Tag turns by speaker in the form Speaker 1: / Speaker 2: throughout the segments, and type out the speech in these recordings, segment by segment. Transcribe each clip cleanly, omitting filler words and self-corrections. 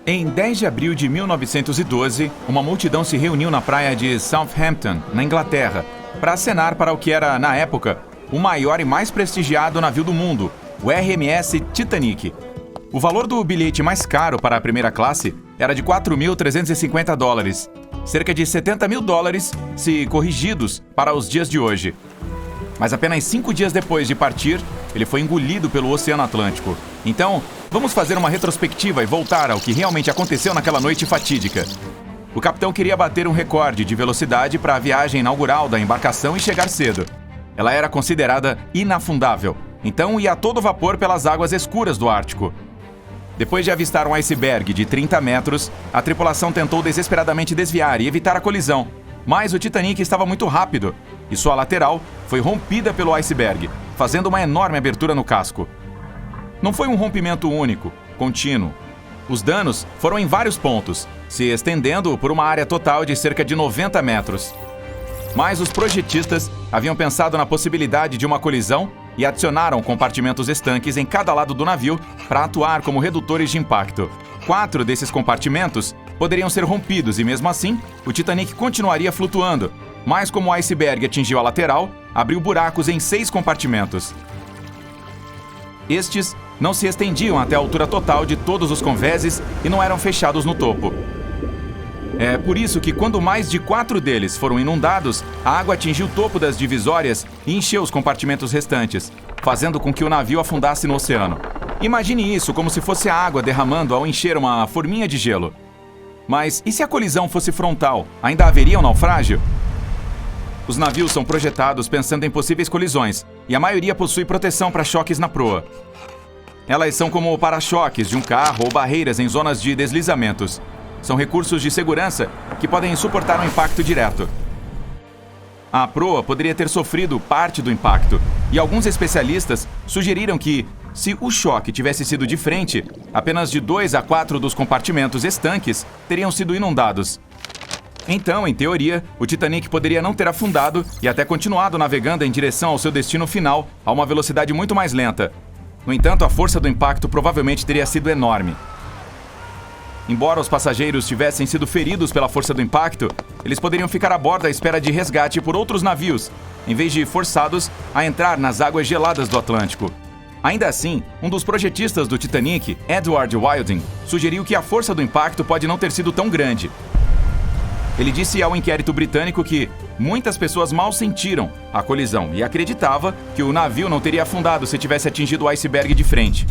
Speaker 1: Em 10 de abril de 1912, uma multidão se reuniu na praia de Southampton, na Inglaterra, para acenar para o que era, na época, o maior e mais prestigiado navio do mundo, o RMS Titanic. O valor do bilhete mais caro para a primeira classe era de $4.350, cerca de $70 mil se corrigidos para os dias de hoje. Mas apenas 5 dias depois de partir, ele foi engolido pelo Oceano Atlântico. Então, vamos fazer uma retrospectiva e voltar ao que realmente aconteceu naquela noite fatídica. O capitão queria bater um recorde de velocidade para a viagem inaugural da embarcação e chegar cedo. Ela era considerada inafundável, então ia a todo vapor pelas águas escuras do Ártico. Depois de avistar um iceberg de 30 metros, a tripulação tentou desesperadamente desviar e evitar a colisão, mas o Titanic estava muito rápido e sua lateral foi rompida pelo iceberg, fazendo uma enorme abertura no casco. Não foi um rompimento único, contínuo. Os danos foram em vários pontos, se estendendo por uma área total de cerca de 90 metros. Mas os projetistas haviam pensado na possibilidade de uma colisão e adicionaram compartimentos estanques em cada lado do navio para atuar como redutores de impacto. 4 desses compartimentos poderiam ser rompidos e, mesmo assim, o Titanic continuaria flutuando, mas como o iceberg atingiu a lateral, abriu buracos em 6 compartimentos. Estes não se estendiam até a altura total de todos os convéses e não eram fechados no topo. É por isso que, quando mais de 4 deles foram inundados, a água atingiu o topo das divisórias e encheu os compartimentos restantes, fazendo com que o navio afundasse no oceano. Imagine isso como se fosse a água derramando ao encher uma forminha de gelo. Mas e se a colisão fosse frontal? Ainda haveria um naufrágio? Os navios são projetados pensando em possíveis colisões, e a maioria possui proteção para choques na proa. Elas são como para-choques de um carro ou barreiras em zonas de deslizamentos. São recursos de segurança que podem suportar um impacto direto. A proa poderia ter sofrido parte do impacto, e alguns especialistas sugeriram que, se o choque tivesse sido de frente, apenas de 2 a 4 dos compartimentos estanques teriam sido inundados. Então, em teoria, o Titanic poderia não ter afundado e até continuado navegando em direção ao seu destino final a uma velocidade muito mais lenta. No entanto, a força do impacto provavelmente teria sido enorme. Embora os passageiros tivessem sido feridos pela força do impacto, eles poderiam ficar a bordo à espera de resgate por outros navios, em vez de forçados a entrar nas águas geladas do Atlântico. Ainda assim, um dos projetistas do Titanic, Edward Wilding, sugeriu que a força do impacto pode não ter sido tão grande. Ele disse ao inquérito britânico que muitas pessoas mal sentiram a colisão e acreditava que o navio não teria afundado se tivesse atingido o iceberg de frente.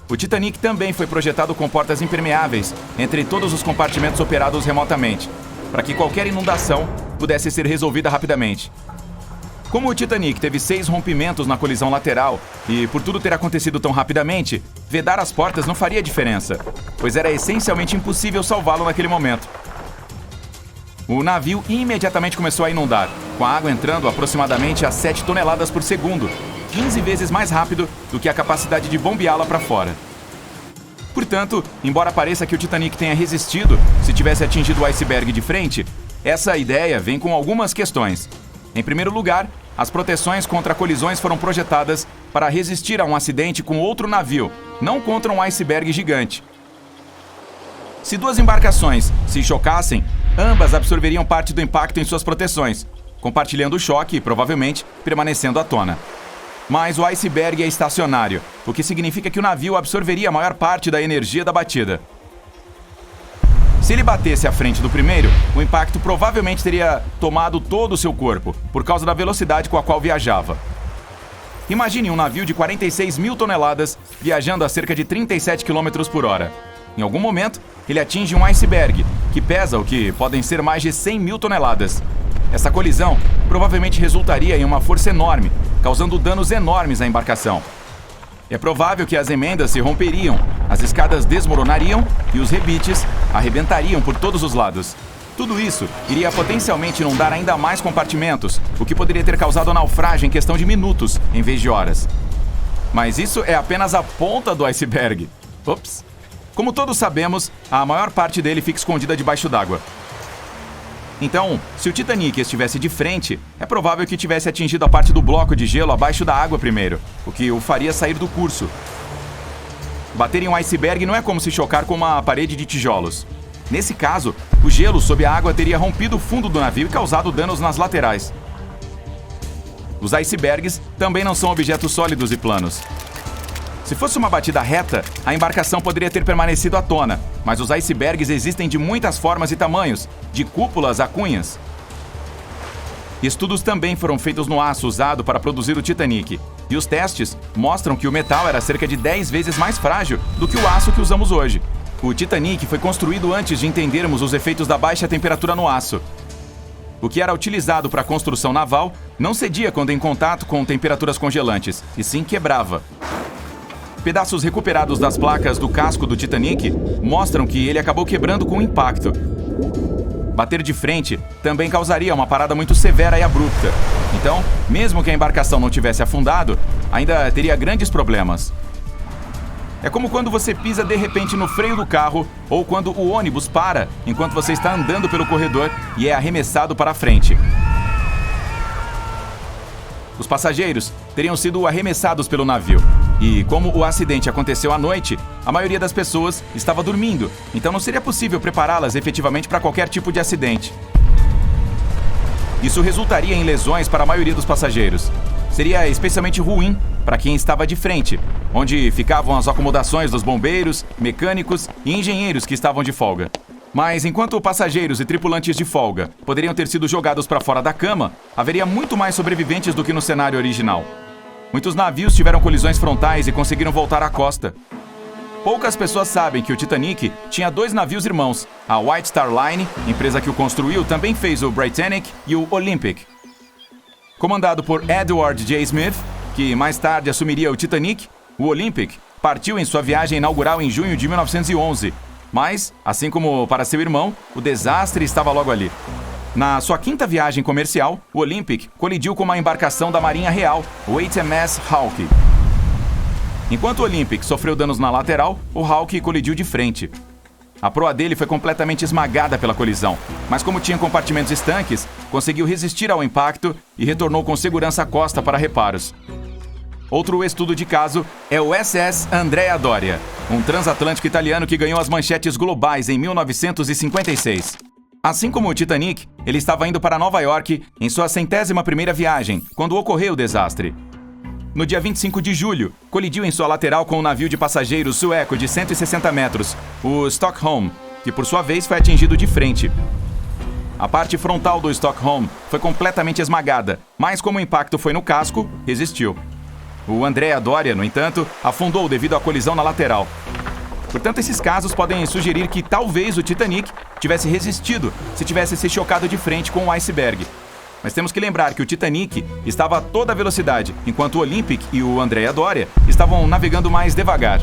Speaker 1: O Titanic também foi projetado com portas impermeáveis entre todos os compartimentos operados remotamente, para que qualquer inundação pudesse ser resolvida rapidamente. Como o Titanic teve 6 rompimentos na colisão lateral e por tudo ter acontecido tão rapidamente, vedar as portas não faria diferença, pois era essencialmente impossível salvá-lo naquele momento. O navio imediatamente começou a inundar, com a água entrando aproximadamente a 7 toneladas por segundo, 15 vezes mais rápido do que a capacidade de bombeá-la para fora. Portanto, embora pareça que o Titanic tenha resistido se tivesse atingido o iceberg de frente, essa ideia vem com algumas questões. Em primeiro lugar, as proteções contra colisões foram projetadas para resistir a um acidente com outro navio, não contra um iceberg gigante. Se 2 embarcações se chocassem, ambas absorveriam parte do impacto em suas proteções, compartilhando o choque e, provavelmente, permanecendo à tona. Mas o iceberg é estacionário, o que significa que o navio absorveria a maior parte da energia da batida. Se ele batesse à frente do primeiro, o impacto provavelmente teria tomado todo o seu corpo, por causa da velocidade com a qual viajava. Imagine um navio de 46 mil toneladas viajando a cerca de 37 km por hora. Em algum momento, ele atinge um iceberg, que pesa o que podem ser mais de 100 mil toneladas. Essa colisão provavelmente resultaria em uma força enorme, causando danos enormes à embarcação. É provável que as emendas se romperiam, as escadas desmoronariam e os rebites arrebentariam por todos os lados. Tudo isso iria potencialmente inundar ainda mais compartimentos, o que poderia ter causado naufrágio em questão de minutos, em vez de horas. Mas isso é apenas a ponta do iceberg. Ops! Como todos sabemos, a maior parte dele fica escondida debaixo d'água. Então, se o Titanic estivesse de frente, é provável que tivesse atingido a parte do bloco de gelo abaixo da água primeiro, o que o faria sair do curso. Bater em um iceberg não é como se chocar com uma parede de tijolos. Nesse caso, o gelo sob a água teria rompido o fundo do navio e causado danos nas laterais. Os icebergs também não são objetos sólidos e planos. Se fosse uma batida reta, a embarcação poderia ter permanecido à tona, mas os icebergs existem de muitas formas e tamanhos, de cúpulas a cunhas. Estudos também foram feitos no aço usado para produzir o Titanic, e os testes mostram que o metal era cerca de 10 vezes mais frágil do que o aço que usamos hoje. O Titanic foi construído antes de entendermos os efeitos da baixa temperatura no aço. O que era utilizado para a construção naval não cedia quando em contato com temperaturas congelantes, e sim quebrava. Pedaços recuperados das placas do casco do Titanic mostram que ele acabou quebrando com o impacto. Bater de frente também causaria uma parada muito severa e abrupta. Então, mesmo que a embarcação não tivesse afundado, ainda teria grandes problemas. É como quando você pisa de repente no freio do carro ou quando o ônibus para enquanto você está andando pelo corredor e é arremessado para a frente. Os passageiros teriam sido arremessados pelo navio. E como o acidente aconteceu à noite, a maioria das pessoas estava dormindo, então não seria possível prepará-las efetivamente para qualquer tipo de acidente. Isso resultaria em lesões para a maioria dos passageiros. Seria especialmente ruim para quem estava de frente, onde ficavam as acomodações dos bombeiros, mecânicos e engenheiros que estavam de folga. Mas enquanto passageiros e tripulantes de folga poderiam ter sido jogados para fora da cama, haveria muito mais sobreviventes do que no cenário original. Muitos navios tiveram colisões frontais e conseguiram voltar à costa. Poucas pessoas sabem que o Titanic tinha 2 navios irmãos. A White Star Line, empresa que o construiu, também fez o Britannic e o Olympic. Comandado por Edward J. Smith, que mais tarde assumiria o Titanic, o Olympic partiu em sua viagem inaugural em junho de 1911. Mas, assim como para seu irmão, o desastre estava logo ali. Na sua 5ª viagem comercial, o Olympic colidiu com uma embarcação da Marinha Real, o HMS Hawke. Enquanto o Olympic sofreu danos na lateral, o Hawke colidiu de frente. A proa dele foi completamente esmagada pela colisão, mas como tinha compartimentos estanques, conseguiu resistir ao impacto e retornou com segurança à costa para reparos. Outro estudo de caso é o SS Andrea Doria, um transatlântico italiano que ganhou as manchetes globais em 1956. Assim como o Titanic, ele estava indo para Nova York em sua 101ª viagem, quando ocorreu o desastre. No dia 25 de julho, colidiu em sua lateral com um navio de passageiros sueco de 160 metros, o Stockholm, que por sua vez foi atingido de frente. A parte frontal do Stockholm foi completamente esmagada, mas como o impacto foi no casco, resistiu. O Andrea Doria, no entanto, afundou devido à colisão na lateral. Portanto, esses casos podem sugerir que talvez o Titanic tivesse resistido se tivesse se chocado de frente com um iceberg. Mas temos que lembrar que o Titanic estava a toda velocidade, enquanto o Olympic e o Andrea Doria estavam navegando mais devagar.